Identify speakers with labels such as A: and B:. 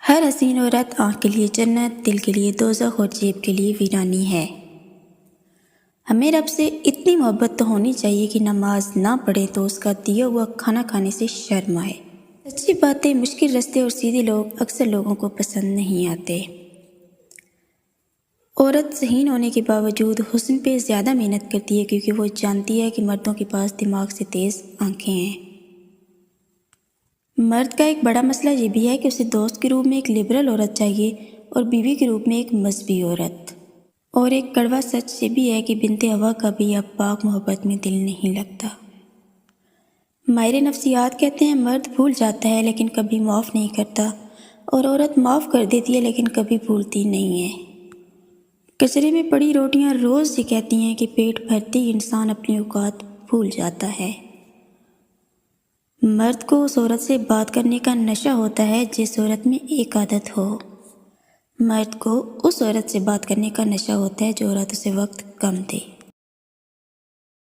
A: ہر حسین عورت آنکھ کے لیے جنت، دل کے لیے دوزخ اور جیب کے لیے ویرانی ہے۔ ہمیں رب سے اتنی محبت تو ہونی چاہیے کہ نماز نہ پڑھیں تو اس کا دیا ہوا کھانا کھانے سے شرم آئے۔ سچی باتیں، مشکل رستے اور سیدھے لوگ اکثر لوگوں کو پسند نہیں آتے۔ عورت ذہین ہونے کے باوجود حسن پہ زیادہ محنت کرتی ہے کیونکہ وہ جانتی ہے کہ مردوں کے پاس دماغ سے تیز آنکھیں ہیں۔ مرد کا ایک بڑا مسئلہ یہ بھی ہے کہ اسے دوست کے روپ میں ایک لبرل عورت چاہیے اور بیوی کے روپ میں ایک مذہبی عورت۔ اور ایک کڑوا سچ یہ بھی ہے کہ بنت ہوا کا بھی اب پاک محبت میں دل نہیں لگتا۔ ماہر نفسیات کہتے ہیں مرد بھول جاتا ہے لیکن کبھی معاف نہیں کرتا، اور عورت معاف کر دیتی ہے لیکن کبھی بھولتی نہیں ہے۔ کچرے میں پڑی روٹیاں روز یہ کہتی ہیں کہ پیٹ بھرتے ہی انسان اپنی اوقات بھول جاتا ہے۔ مرد کو اس عورت سے بات کرنے کا نشہ ہوتا ہے جس عورت میں ایک عادت ہو۔ مرد کو اس عورت سے بات کرنے کا نشہ ہوتا ہے جو عورت اسے وقت کم دے۔